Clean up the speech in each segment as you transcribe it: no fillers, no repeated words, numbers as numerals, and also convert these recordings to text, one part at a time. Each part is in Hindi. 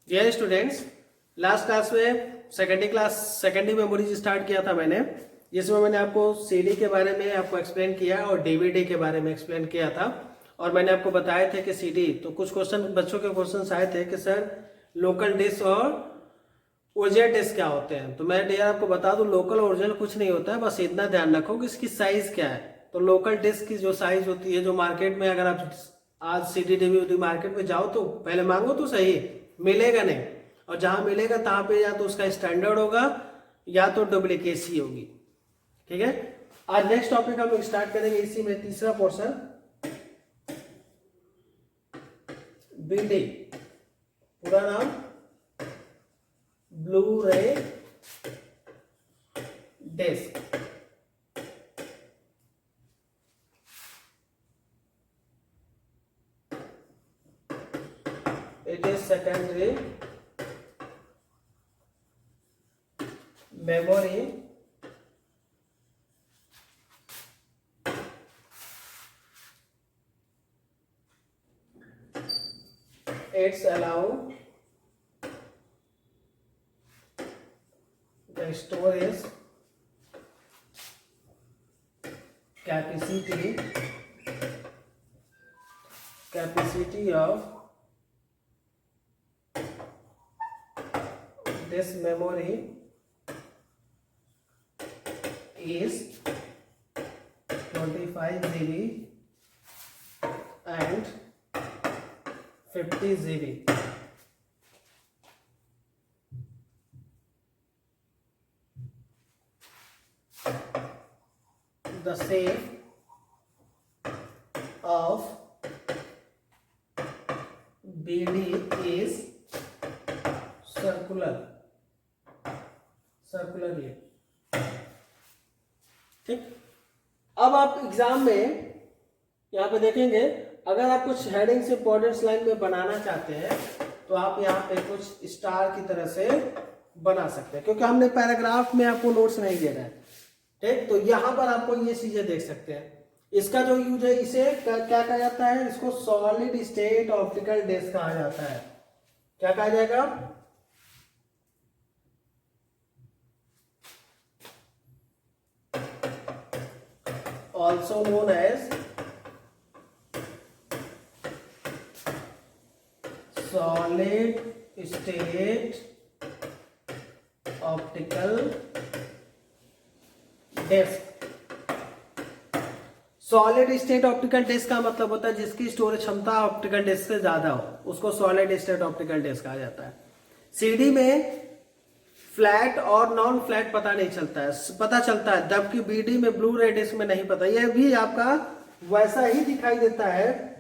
डियर स्टूडेंट्स, लास्ट क्लास में सेकेंडरी मेमोरीज स्टार्ट किया था मैंने, जिसमें मैंने आपको सीडी के बारे में आपको एक्सप्लेन किया और डीवीडी के बारे में एक्सप्लेन किया था। और मैंने आपको बताया था कि सीडी, तो कुछ क्वेश्चन बच्चों के क्वेश्चन आए थे कि सर लोकल डिस्क और ओरिजिनल डिस्क क्या होते हैं। तो मैं डियर आपको बता दूं, लोकल ओरिजिनल कुछ नहीं होता है, बस इतना ध्यान रखो कि इसकी साइज क्या है। तो लोकल डिस्क की जो साइज होती है, जो मार्केट में अगर आप आज सीडी डीवीडी मार्केट में जाओ तो पहले मांगो तो सही, मिलेगा नहीं। और जहां मिलेगा तहां पे या तो उसका स्टैंडर्ड होगा या तो डुप्लीकेसी होगी। ठीक है, आज नेक्स्ट टॉपिक हम लोग स्टार्ट करेंगे, इसी में तीसरा पोर्शन बीडी, पूरा नाम ब्लू रे disc. It is secondary memory it's allow the storage capacity of this memory is 25 GB and 50 GB. The shape of BD is circular ये। ठीक, अब आप एग्जाम में यहाँ पे देखेंगे, अगर आप कुछ हेडिंग्स इंपॉर्टेंट लाइन में बनाना चाहते हैं तो आप यहाँ पे कुछ स्टार की तरह से बना सकते हैं, क्योंकि हमने पैराग्राफ में आपको नोट्स नहीं दे रहा है। ठीक, तो यहाँ पर आपको ये चीजें देख सकते हैं। इसका जो यूज है, इसे क्या कहा जाता है, इसको सॉलिड स्टेट ऑप्टिकल डिस्क कहा जाता है। क्या कहा जाएगा? Also known as solid state optical disc. Solid state optical disc का मतलब होता है जिसकी स्टोरेज क्षमता ऑप्टिकल डिस्क से ज्यादा हो, उसको सॉलिड स्टेट ऑप्टिकल डिस्क कहा जाता है। सीडी में फ्लैट और नॉन फ्लैट पता नहीं चलता है, पता चलता है, जबकि बीडी में ब्लू रे डिस्क में नहीं पता। यह भी आपका वैसा ही दिखाई देता है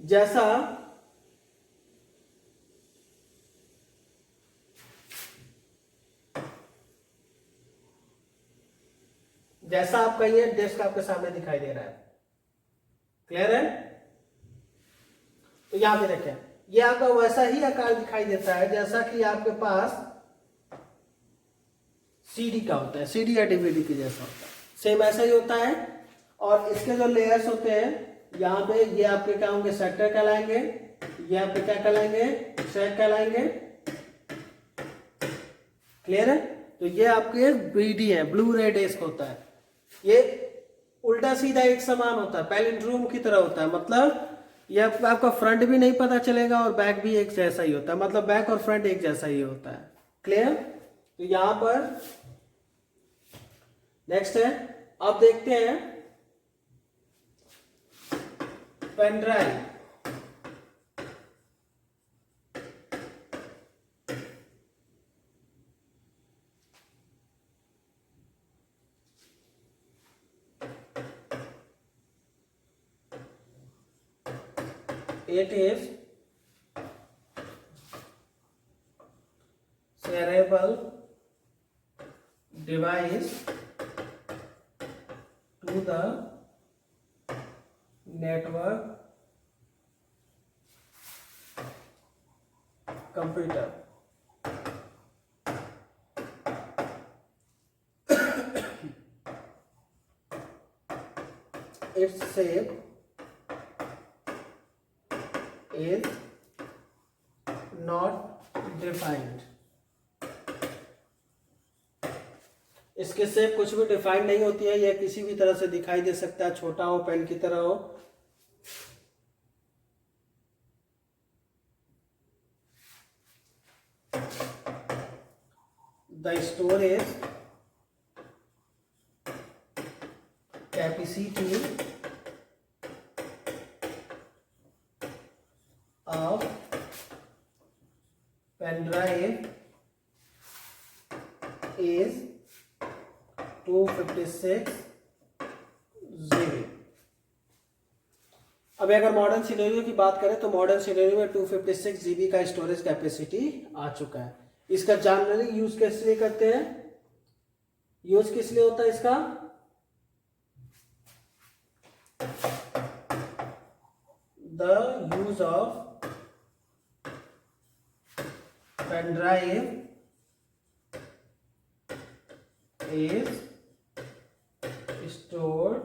जैसा आपका ये डिस्क आपके सामने दिखाई दे रहा है। क्लियर है? तो यहां पे देखें, ये आपका वैसा ही आकार दिखाई देता है जैसा कि आपके पास सीडी का होता है, सीडी या डीवीडी के जैसा होता है, सेम ऐसा ही होता है। और इसके जो लेयर्स होते हैं यहाँ पे, ये आपके क्या होंगे, सेक्टर कहलाएंगे, ये आपके क्या कहलाएंगे, ट्रैक कहलाएंगे। क्लियर है? तो ये आपके बीडी है, ब्लू रे डिस्क होता है। ये उल्टा सीधा एक समान होता है, पैलिंड्रोम की तरह होता है, मतलब ये आपका फ्रंट भी नहीं पता चलेगा और बैक भी एक जैसा ही होता है, मतलब बैक और फ्रंट एक जैसा ही होता है। क्लियर? तो यहां पर नेक्स्ट है, अब देखते हैं pen drive. It is shareable device to the network computer. Its shape is not defined. इसके शेप कुछ भी डिफाइंड नहीं होती है, यह किसी भी तरह से दिखाई दे सकता है, छोटा हो, पेन की तरह हो। The storage capacity of pen drive is 256 GB। अभी अगर मॉडर्न सिनेरियो की बात करें तो मॉडर्न सिनेरियो में 256 GB का स्टोरेज कैपेसिटी आ चुका है। इसका जनरली यूज किस लिए करते हैं, यूज किस लिए होता है इसका, the use of pen drive is stored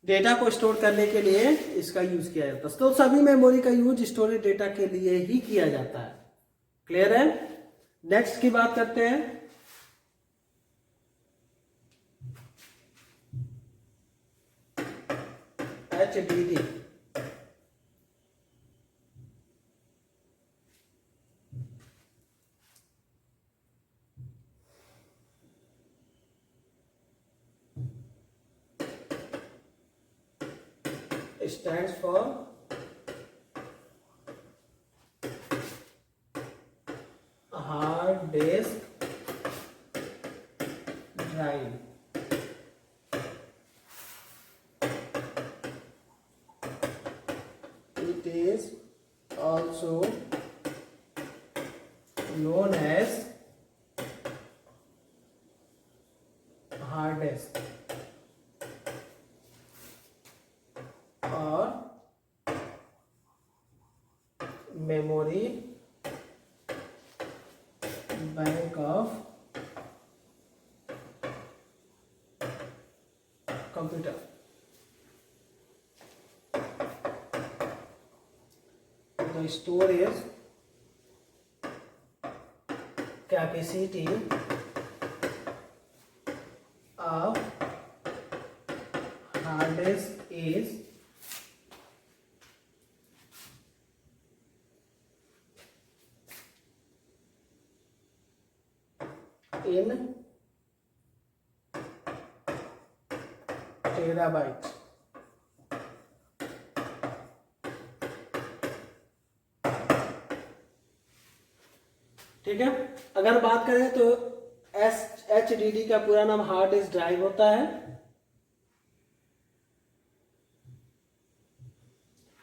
data को स्टोर करने के लिए इसका यूज किया जाता है। तो सभी मेमोरी का यूज स्टोरेज डेटा के लिए ही किया जाता है। क्लियर है? नेक्स्ट की बात करते हैं। HDD stands for hard disk drive। It is also known as hard disk or memory bank of computer। The storage capacity of hard disk is in terabyte। ठीक है, अगर बात करें तो HDD का पूरा नाम हार्ड डिस्क ड्राइव होता है।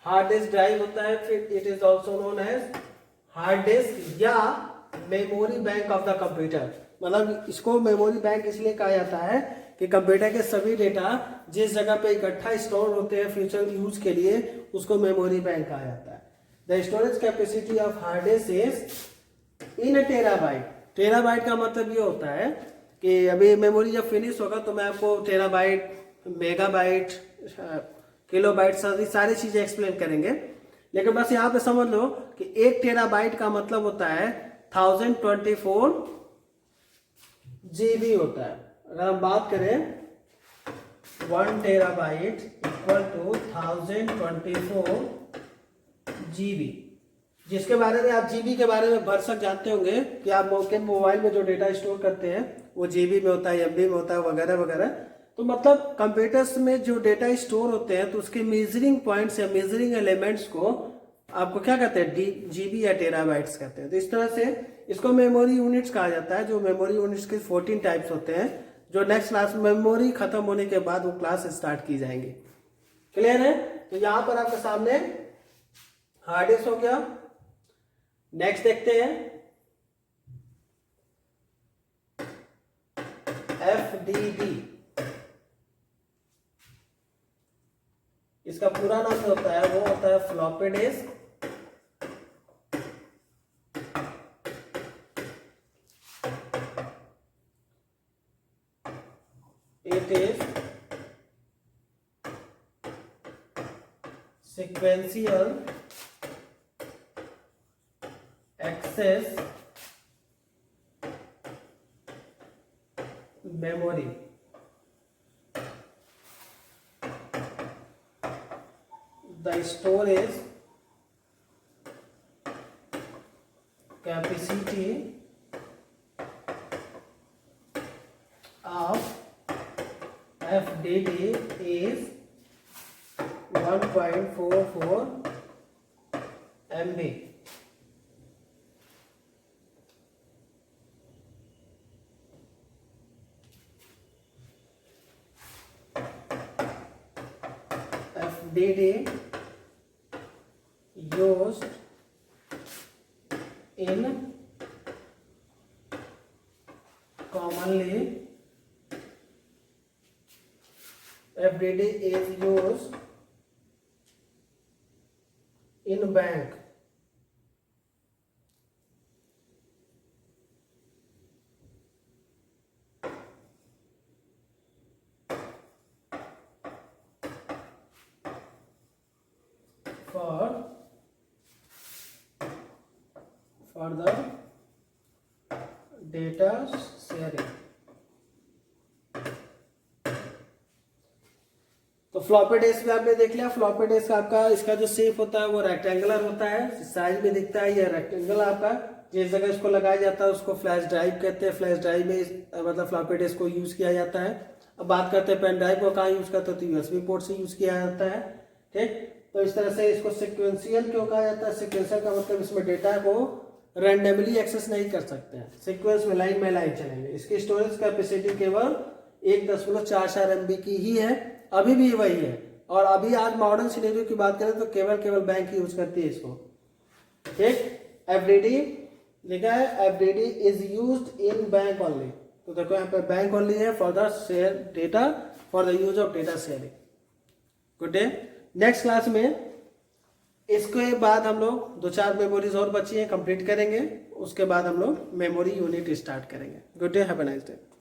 हार्ड डिस्क ड्राइव होता है, फिर it is also known as hard disk या memory bank of the computer. मतलब इसको मेमोरी बैंक इसलिए कहा जाता है कि कंप्यूटर के सभी डेटा जिस जगह पे इकट्ठा स्टोर होते हैं फ्यूचर यूज के लिए, उसको मेमोरी बैंक कहा जाता है। The storage capacity of hard disk is in terabyte. Terabyte का मतलब ये होता है कि अभी मेमोरी जब फिनिश होगा तो मैं आपको टेराबाइट, मेगाबाइट, किलोबाइट सारी चीजें एक्सप्लेन करेंगे, लेकिन बस यहाँ पे समझ लो कि 1 टेराबाइट का मतलब होता है 1024 GB होता है। अगर हम बात करें 1 टेराबाइट इक्वल टू 1024 GB, जिसके बारे में आप जीबी के बारे में भरसक जानते होंगे कि आप मोबाइल में जो डेटा स्टोर करते हैं वो जीबी में होता है, एमबी में होता है, वगैरह वगैरह। तो मतलब कंप्यूटर्स में जो डेटा स्टोर होते हैं तो उसके मेजरिंग पॉइंट्स या मेजरिंग एलिमेंट्स को आपको क्या कहते हैं, जीबी या टेराबाइट्स कहते हैं। तो इस तरह से इसको मेमोरी यूनिट्स कहा जाता है। जो मेमोरी यूनिट्स के 14 टाइप्स होते हैं, जो नेक्स्ट क्लास मेमोरी खत्म होने के बाद वो क्लास स्टार्ट की जाएंगी। क्लियर है? तो यहाँ पर आपके सामने हार्ड डिस्क हो गया। नेक्स्ट देखते हैं FDD। इसका पूरा नाम जो होता है वो होता है floppy disk it is sequential access memory. The storage capacity of FDD is 1.44 MB. FDD used in commonly FDD is used in bank for the data sharing. तो फ्लॉपी डिस्क में आपने देख लिया, फ्लॉपी डिस्क आपका इसका जो शेप होता है वो रेक्टेंगुलर होता है, साइज में दिखता है ये रेक्टेंगल आपका। जिस जगह इसको लगाया जाता है उसको फ्लैश ड्राइव कहते हैं। फ्लैश ड्राइव में मतलब फ्लॉपी डिस्क को यूज किया जाता है। अब बात करते हैं पेन ड्राइव को कहाँ यूज करते हैं, तो यूएसबी पोर्ट से यूज किया जाता है। ठीक, तो इस तरह से इसको सिक्वेंशियल क्यों कहा जाता है? सिक्वेंशियल का मतलब इसमें डेटा को रैंडमली एक्सेस नहीं कर सकते हैं, सीक्वेंस में लाइन चलेंगे। इसकी स्टोरेज कैपेसिटी केवल 1.44 MB की ही है, अभी भी वही है। और अभी आज मॉडर्न सिनेरियो की बात करें तो केवल बैंक यूज करती है इसको। ठीक, एफडीडी लिखा है, FDD is used in bank only. तो देखो यहाँ पे बैंक ओनली है for the share data, for the use of data sharing. Good day. Next class में इसके बाद हम लोग 2-4 मेमोरीज और बची हैं, कंप्लीट करेंगे। उसके बाद हम लोग मेमोरी यूनिट स्टार्ट करेंगे। Good day, have a nice day.